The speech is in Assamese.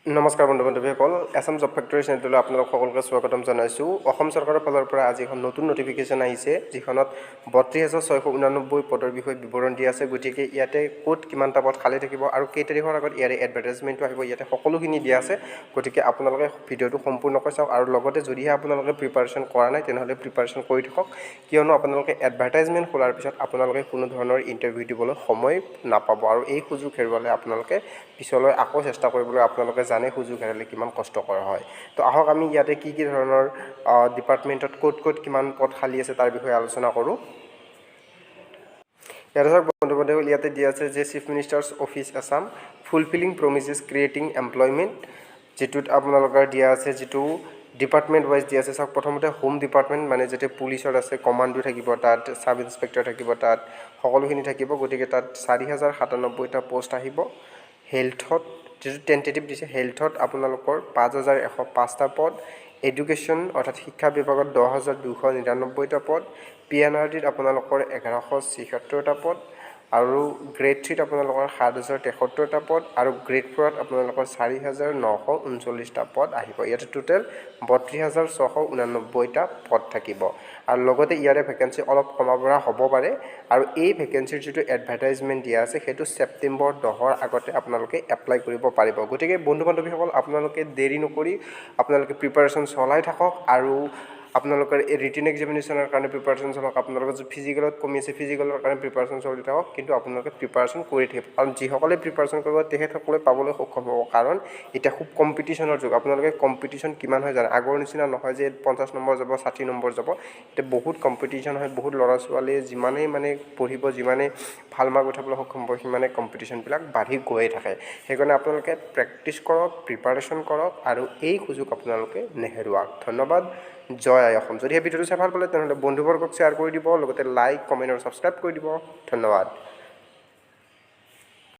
নমস্কাৰ বন্ধু বান্ধৱীসকল, আসাম জব ফেক্টৰী চেনেললৈ আপোনালোক সকলোকে স্বাগতম জনাইছোঁ। অসম চৰকাৰৰ ফালৰ পৰা আজি এখন নতুন নটিফিকেশ্যন আহিছে, যিখনত 32,689 পদৰ বিষয়ে বিৱৰণ দিয়া আছে। গতিকে ইয়াতে ক'ত কিমানটা পদ খালী থাকিব আৰু কেই তাৰিখৰ আগত ইয়াৰে এডভাৰটাইজমেণ্টটো আহিব, ইয়াতে সকলোখিনি দিয়া আছে। গতিকে আপোনালোকে ভিডিঅ'টো সম্পূৰ্ণকৈ চাওক আৰু লগতে যদিহে আপোনালোকে প্ৰিপাৰেশ্যন কৰা নাই তেনেহ'লে প্ৰিপাৰেশ্যন কৰি থাকক, কিয়নো আপোনালোকে এডভাৰটাইজমেণ্ট খোলাৰ পিছত আপোনালোকে কোনো ধৰণৰ ইণ্টাৰভিউ দিবলৈ সময় নাপাব আৰু এই সুযোগ হেৰুৱালে আপোনালোকে পিছলৈ আকৌ চেষ্টা কৰিবলৈ আপোনালোকে জানে সুযোগ হেৰালে কিমান কষ্টকৰ হয়। তো আহক আমি ইয়াতে কি ধৰণৰ ডিপাৰ্টমেণ্টত ক'ত কিমান পদ খালী আছে তাৰ বিষয়ে আলোচনা কৰোঁ। ইয়াতে চাওক বন্ধু বান্ধৱীসকল, ইয়াতে দিয়া আছে যে chief minister's office Assam fulfilling promises creating employment, যিটোত আপোনালোকৰ দিয়া আছে, যিটো ডিপাৰ্টমেণ্ট ৱাইজ দিয়া আছে। চাওক প্ৰথমতে হোম ডিপাৰ্টমেণ্ট, মানে যেতিয়া পুলিচত আছে কমাণ্ডো থাকিব, তাত ছাব ইনস্পেক্টৰ থাকিব, তাত সকলোখিনি থাকিব। গতিকে তাত 4,097টা পোষ্ট আহিব। হেল্থত যিটো টেণ্টেটিভ দিছে, হেল্থত আপোনালোকৰ 5,105টা পদ, এডুকেশ্যন অৰ্থাৎ শিক্ষা বিভাগত 10,299টা পদ, PNRDত আপোনালোকৰ 1,176টা পদ আৰু গ্ৰেড 3ত আপোনালোকৰ 7,073টা পদ আৰু গ্ৰেড 4ত আপোনালোকৰ 4,939টা পদ আহিব। ইয়াতে টোটেল 32,689টা পদ থাকিব আৰু লগতে ইয়াৰে ভেকেঞ্চি অলপ কমা পৰা হ'ব পাৰে আৰু এই ভেকেঞ্চিৰ যিটো এডভাৰটাইজমেণ্ট দিয়া আছে সেইটো ছেপ্টেম্বৰ 10ৰ আগতে আপোনালোকে এপ্লাই কৰিব পাৰিব। গতিকে বন্ধু বান্ধৱীসকল, আপোনালোকে দেৰি নকৰি আপোনালোকে প্ৰিপাৰেশ্যন চলাই থাকক আৰু আপোনালোকৰ এই ৰিটেন এক্সামিনেশ্যনৰ কাৰণে প্ৰিপাৰেশ্যন চলাওক। আপোনালোকৰ যদি ফিজিকেলত কমি আছে, ফিজিকেলৰ কাৰণে প্ৰিপাৰেশ্যন চলি থাকক, কিন্তু আপোনালোকে প্ৰিপাৰেশ্যন কৰি থাকিব। কাৰণ যিসকলে প্ৰিপাৰেশ্যন কৰিব তেখেতসকলে পাবলৈ সক্ষম হ'ব, কাৰণ এতিয়া খুব কম্পিটিশ্যনৰ যুগ। আপোনালোকে কম্পিটিশ্যন কিমান হয় জানে, আগৰ নিচিনা নহয় যে 50 নম্বৰ যাব, 60 নম্বৰ যাব। এতিয়া বহুত কম্পিটিশ্যন হয়, বহুত ল'ৰা ছোৱালীয়ে যিমানেই পঢ়িব, যিমানেই ভাল মাৰ্ক উঠাবলৈ সক্ষম হ'ব, সিমানে কম্পিটিশ্যনবিলাক বাঢ়ি গৈয়ে থাকে। সেইকাৰণে আপোনালোকে প্ৰেক্টিছ কৰক, প্ৰিপাৰেশ্যন কৰক আৰু এই সুযোগ আপোনালোকে নেহেৰুৱাওক। ধন্যবাদ। জয় আই অসম। যদিহে ভিডিঅ'টো চাই ভাল পালে তেনেহ'লে বন্ধুবৰ্গক শ্বেয়াৰ কৰি দিব, লগতে লাইক, কমেণ্ট আৰু ছাবস্ক্ৰাইব কৰি দিব। ধন্যবাদ।